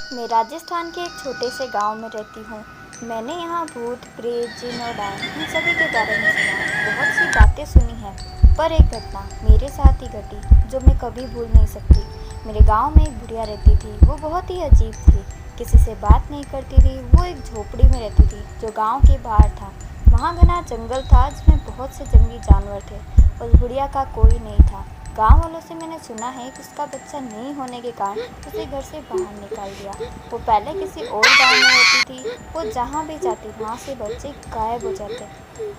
मैं राजस्थान के एक छोटे से गांव में रहती हूँ। मैंने यहाँ भूत, प्रेत, जिन और डायन इन सभी के बारे में सुना है। बहुत सी बातें सुनी हैं, पर एक घटना मेरे साथ ही घटी जो मैं कभी भूल नहीं सकती। मेरे गांव में एक बुढ़िया रहती थी। वो बहुत ही अजीब थी, किसी से बात नहीं करती थी। वो एक झोपड़ी में रहती थी जो गांव के बाहर था। वहाँ घना जंगल था जिसमें बहुत से जंगली जानवर थे। उस बुढ़िया का कोई नहीं था। गांव वालों से मैंने सुना है कि उसका बच्चा नहीं होने के कारण उसे घर से बाहर निकाल दिया। वो पहले किसी और गांव में रहती थी। वो जहाँ भी जाती वहाँ से बच्चे गायब हो जाते,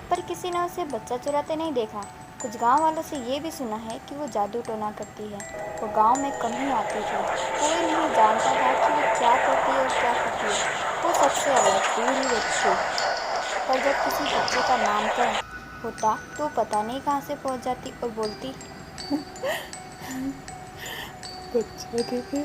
पर किसी ने उसे बच्चा चुराते नहीं देखा। कुछ गांव वालों से ये भी सुना है कि वो जादू टोना करती है। वो गांव में कम ही आती थी। कोई नहीं जानता था कि वो क्या करती है और क्या करती है। वो सबसे अलग दूर ही रहती थी, पर जब किसी बच्चे का नामकरण होता तो पता नहीं कहाँ से पहुँच जाती और बोलती, बच्चा दे दे,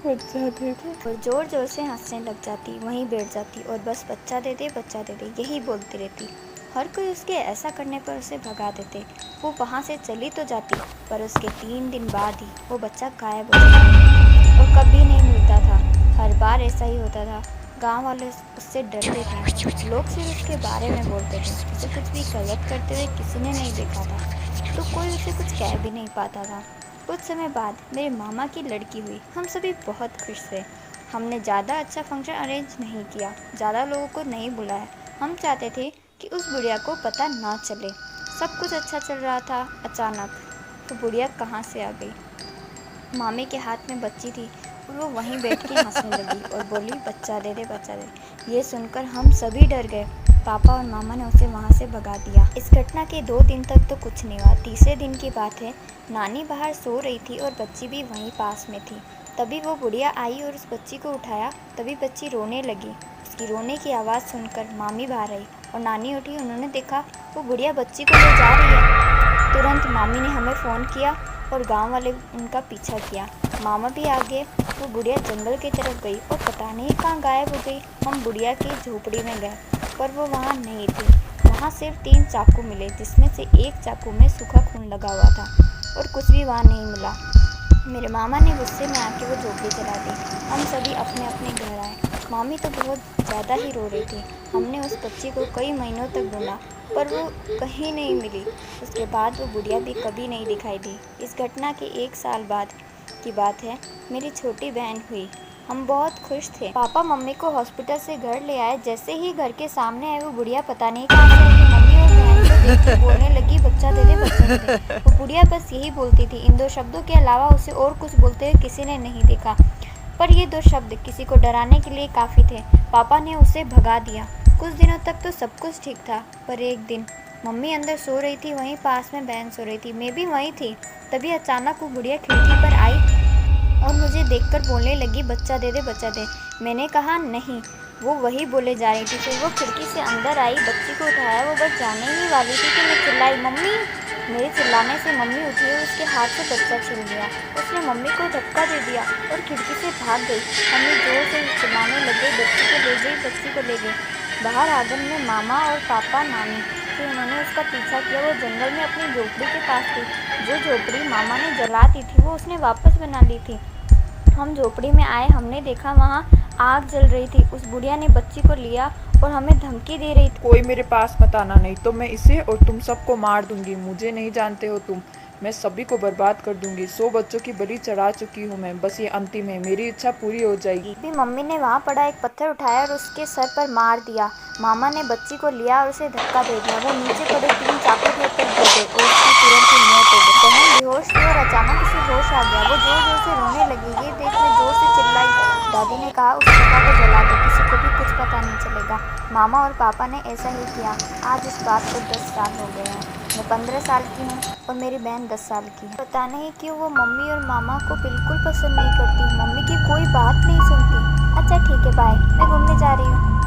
बच्चा दे दे। और जोर जोर से हंसने लग जाती। वहीं बैठ जाती और बस बच्चा दे दे, बच्चा दे दे यही बोलती रहती। हर कोई उसके ऐसा करने पर उसे भगा देते। वो वहाँ से चली तो जाती, पर उसके 3 दिन बाद ही वो बच्चा गायब हो जाता और कभी नहीं मिलता था। हर बार ऐसा ही होता था। गांव वाले उससे डरते थे। लोग सिर्फ उसके बारे में बोलते थे। उसे कुछ भी गलत करते हुए किसी ने नहीं देखा था, तो कोई उसे कुछ कह भी नहीं पाता था। कुछ समय बाद मेरे मामा की लड़की हुई। हम सभी बहुत खुश थे। हमने ज़्यादा अच्छा फंक्शन अरेंज नहीं किया, ज़्यादा लोगों को नहीं बुलाया। हम चाहते थे कि उस बुढ़िया को पता ना चले। सब कुछ अच्छा चल रहा था। अचानक वो बुढ़िया कहाँ से आ गई। मामे के हाथ में बच्ची थी और वो वहीं बैठ के हंसने लगी और बोली, बच्चा दे दे, बच्चा दे दे। ये सुनकर हम सभी डर गए। पापा और मामा ने उसे वहाँ से भगा दिया। इस घटना के 2 दिन तक तो कुछ नहीं हुआ। तीसरे दिन की बात है। नानी बाहर सो रही थी और बच्ची भी वहीं पास में थी। तभी वो बुढ़िया आई और उस बच्ची को उठाया। तभी बच्ची रोने लगी। उसकी रोने की आवाज़ सुनकर मामी बाहर आई और नानी उठी। उन्होंने देखा वो बुढ़िया बच्ची को ले जा रही है। तुरंत मामी ने हमें फ़ोन किया और गांव वाले उनका पीछा किया। मामा भी आ गए। वो बुढ़िया जंगल की तरफ गई और पता नहीं कहाँ गायब हो गई। हम बुढ़िया की झोपड़ी में गए, पर वो वहाँ नहीं थी। वहाँ सिर्फ 3 चाकू मिले, जिसमें से एक चाकू में सूखा खून लगा हुआ था और कुछ भी वहाँ नहीं मिला। मेरे मामा ने गुस्से में आके वो झोपड़ी जला दी। हम सभी अपने अपने घर आए। मामी तो बहुत ज़्यादा ही रो रही थी। हमने उस बच्ची को कई महीनों तक ढूंढा, पर वो कहीं नहीं मिली। उसके बाद वो बुढ़िया भी कभी नहीं दिखाई दी। इस घटना के 1 साल बाद की बात है। मेरी छोटी बहन हुई। हम बहुत खुश थे। पापा मम्मी को हॉस्पिटल से घर ले आए। जैसे ही घर के सामने आए वो बुढ़िया पता नहीं कहाँ से आई। मम्मी और बहन को देख के बोलने लगी, बच्चा दे दे, बच्चा दे दे। वो बुढ़िया बस यही बोलती थी। इन 2 शब्दों के अलावा उसे और कुछ बोलते हुए किसी ने नहीं देखा, पर ये 2 शब्द किसी को डराने के लिए काफ़ी थे। पापा ने उसे भगा दिया। कुछ दिनों तक तो सब कुछ ठीक था, पर एक दिन मम्मी अंदर सो रही थी, वहीं पास में बहन सो रही थी, मैं भी वहीं थी। तभी अचानक वो बुढ़िया खिड़की पर आई और मुझे देखकर बोलने लगी, बच्चा दे दे, बच्चा दे। मैंने कहा नहीं। वो वही बोले जा रही थी। फिर वो खिड़की से अंदर आई, बच्ची को उठाया। वो बस जाने ही वाली थी कि मैं चिल्लाई, मम्मी। मेरे चिल्लाने से मम्मी उठी और उसके हाथ से बच्चा छीन लिया। उसने मम्मी को धक्का दे दिया और खिड़की से भाग गई। मम्मी जोर से चिल्लाने लगे, बच्ची को ले गई, बच्ची को ले गई। बाहर आंगन में मामा और पापा, नानी। फिर उन्होंने उसका पीछा किया। वो जंगल में अपनी झोपड़ी के पास थी। जो झोपड़ी मामा ने जला दी थी वो उसने वापस बना ली थी। हम झोपड़ी में आए। हमने देखा वहाँ आग जल रही थी। उस बुढ़िया ने बच्ची को लिया और हमें धमकी दे रही थी। कोई मेरे पास मत आना, नहीं तो मैं इसे और तुम सबको मार दूंगी। मुझे नहीं जानते हो तुम, मैं सभी को बर्बाद कर दूंगी। 100 बच्चों की बलि चढ़ा चुकी हूँ मैं, बस ये अंतिम है, मेरी इच्छा पूरी हो जाएगी। भी मम्मी ने वहाँ पड़ा एक पत्थर उठाया और उसके सर पर मार दिया। मामा ने बच्ची को लिया और उसे धक्का दे दिया। वो नीचे पड़े 3 चाकू के ऊपर गिर गई और उसकी तुरंत ही मौत हो गई। बहन बेहोश थी और अचानक उसे होश आ गया। वो जोर जोर से रोने लगी। ये देख मैं जोर से चिल्लाई। दादी ने कहा, उस चिता को जला दो, किसी को भी कुछ पता नहीं चलेगा। मामा और पापा ने ऐसा ही किया। आज इस बात को 10 साल हो गए हैं। मैं 15 साल की हूँ और मेरी बहन 10 साल की है। पता नहीं क्यों वो मम्मी और मामा को बिल्कुल पसंद नहीं करती। मम्मी की कोई बात नहीं सुनती। अच्छा ठीक है, बाय, मैं घूमने जा रही हूँ।